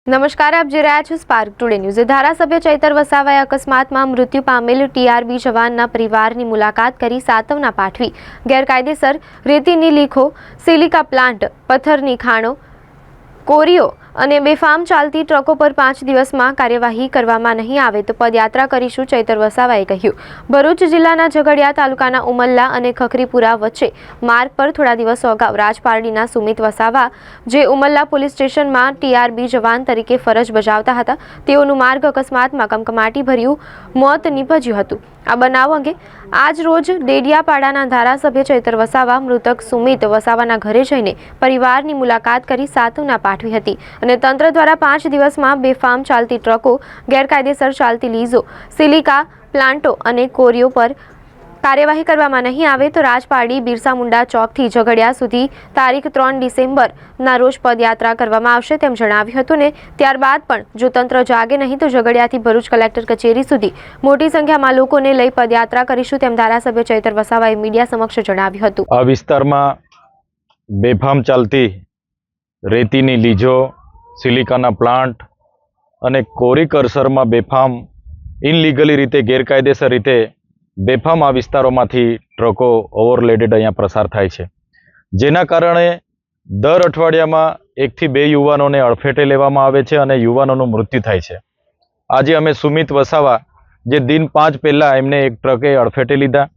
નમસ્કાર, આપ જોઈ રહ્યા છો સ્પાર્ક ટુડે ન્યૂઝ। ધારાસભ્ય ચૈતર વસાવાએ અકસ્માતમાં મૃત્યુ પામેલ ટીઆરબી જવાનના પરિવારની મુલાકાત કરી સાંત્વના પાઠવી। ગેરકાયદેસર રેતીની લીખો, સિલિકા પ્લાન્ટ, પથ્થરની ખાણો, કોરીઓ અને બેફામ ચાલતી ટ્રકો પર 5 દિવસમાં કાર્યવાહી કરવામાં નહીં આવે તો પદયાત્રા કરીશું, ચૈતર વસાવાએ કહ્યું। ભરૂચ જિલ્લાના ઝઘડિયા તાલુકાના ઉમલ્લા અને ખખરીપુરા વચ્ચે માર્ગ પર થોડા દિવસો અગાઉ રાજપારડીના સુમિત વસાવા, જે ઉમલ્લા પોલીસ સ્ટેશનમાં ટીઆરબી જવાન તરીકે ફરજ બજાવતા હતા, તેઓનું માર્ગ અકસ્માતમાં કમકમાટી ભર્યું મોત નીપજ્યું હતું। આ બનાવ અંગે આજ રોજ ડેડિયાપાડાના ધારાસભ્ય ચૈતર વસાવા મૃતક સુમિત વસાવાના ઘરે જઈને પરિવારની મુલાકાત કરી સાંત્વના પાઠવી હતી અને તંત્ર દ્વારા 5 દિવસમાં બેફામ ચાલતી ટ્રકો, ગેરકાયદેસર ચાલતી લીઝો, સિલિકા પ્લાન્ટો અને કોરીઓ પર કાર્યવાહી કરવામાં નહીં આવે તો રાજપારડી બિરસા મુંડા ચોકથી ઝઘડિયા સુધી તારીખ 3 ડિસેમ્બરના રોજ પદયાત્રા કરવામાં આવશે તેમ જણાવ્યું હતું ને ત્યારબાદ પણ જો તંત્ર જાગે નહીં તો ઝઘડિયાથી ભરૂચ કલેક્ટર કચેરી સુધી મોટી સંખ્યામાં લોકોને લઈ પદયાત્રા કરીશું તેમ ધારાસભ્ય ચૈતર વસાવાએ મીડિયા સમક્ષ જણાવ્યું હતું। આ વિસ્તારમાં બેફામ ચાલતી રેતીની લીજો, સિલિકાના પ્લાન્ટ અને કોરી કરસરમાં બેફામ ઇનલીગલી રીતે ગેરકાયદેસર રીતે બેફામ આ વિસ્તારોમાંથી ટ્રકો ઓવરલોડેડ અહીંયા પ્રસાર થાય છે, જેના કારણે દર અઠવાડિયામાં 1 થી 2 યુવાનોને અડફેટે લેવામાં આવે છે અને યુવાનોનું મૃત્યુ થાય છે। આજે અમે સુમિત વસાવા, જે દિન 5 પહેલાં એમને એક ટ્રકે અડફેટે લીધા,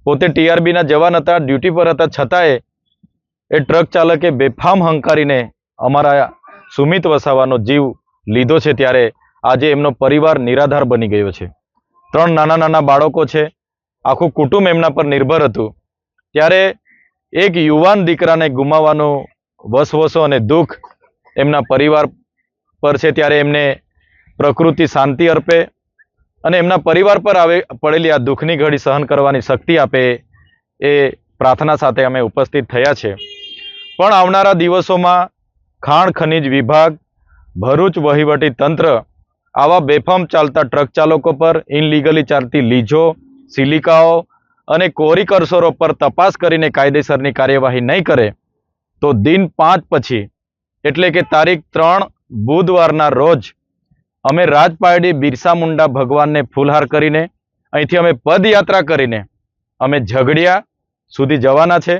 પોતે ટીઆરબીના જવાન હતા, ડ્યુટી પર હતા, છતાંય એ ટ્રક ચાલકે બેફામ હંકારીને અમારા સુમિત વસાવાનો જીવ લીધો છે, ત્યારે આજે એમનો પરિવાર નિરાધાર બની ગયો છે। 3 નાના નાના બાળકો છે, આખું કુટુંબ એમના પર નિર્ભર હતું, ત્યારે એક યુવાન દીકરાને ગુમાવવાનું વસવસો અને દુઃખ એમના પરિવાર પર છે, ત્યારે એમને પ્રકૃતિ શાંતિ અર્પે અને એમના પરિવાર પર પડેલી આ દુઃખની ઘડી સહન કરવાની શક્તિ આપે એ પ્રાર્થના સાથે અમે ઉપસ્થિત થયા છે। પણ આવનારા દિવસોમાં ખાણ ખનિજ વિભાગ, ભરૂચ વહીવટી તંત્ર આવા બેફામ ચાલતા ટ્રક ચાલકો પર, ઇનલીગલી ચાલતી લીજો, સિલિકાઓ અને કોરી કરસરો પર તપાસ કરીને કાયદેસરની કાર્યવાહી નહીં કરે તો દિન 5 પછી એટલે કે તારીખ 3 બુધવારના રોજ અમે રાજપારડી બિરસા મુંડા ભગવાનને ફૂલહાર કરીને અહીંથી અમે પદયાત્રા કરીને અમે ઝઘડિયા સુધી જવાના છે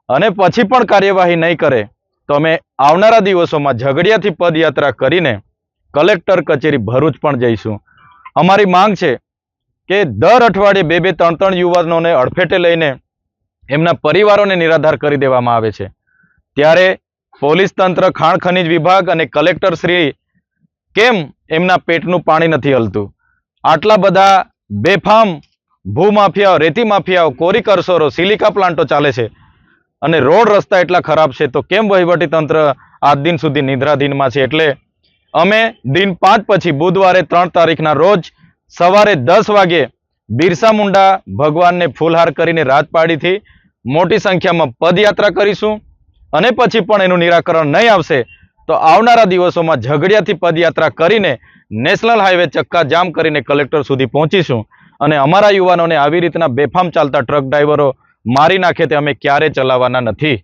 અને પછી પણ કાર્યવાહી નહીં કરે તો અમે આવનારા દિવસોમાં ઝઘડિયાથી પદયાત્રા કરીને કલેક્ટર કચેરી ભરૂચ પણ જઈશું। અમારી માંગ છે કે દર અઠવાડિયે 2-2, 3-3 યુવાનોને અડફેટે લઈને એમના પરિવારોને નિરાધાર કરી દેવામાં આવે છે, ત્યારે પોલીસ તંત્ર, ખાણ ખનિજ વિભાગ અને કલેક્ટર શ્રી કેમ એમના પેટનું પાણી નથી હલતું? આટલા બધા બેફામ ભૂમાફિયાઓ, રેતી માફિયાઓ, કોરી કરસરો, સિલિકા પ્લાન્ટો ચાલે છે અને રોડ રસ્તા એટલા ખરાબ છે, તો કેમ વહીવટી તંત્ર આજ દિન સુધી નિદ્રાધીનમાં છે? એટલે અમે દિન 5 પછી બુધવારે 3 તારીખના રોજ સવારે 10 વાગે બિરસા મુંડા ભગવાનને ફૂલહાર કરીને રાજપારડીથી મોટી સંખ્યામાં પદયાત્રા કરીશું અને પછી પણ એનું નિરાકરણ નહીં આવશે તો આવનારા દિવસોમાં ઝઘડિયાથી પદયાત્રા કરીને નેશનલ હાઈવે ચક્કા જામ કરીને કલેક્ટર સુધી પહોંચીશું અને અમારા યુવાનોને આવી રીતના બેફામ ચાલતા ટ્રક ડ્રાઈવરો મારી નાખે તે અમે ક્યારે ચલાવવાના નથી।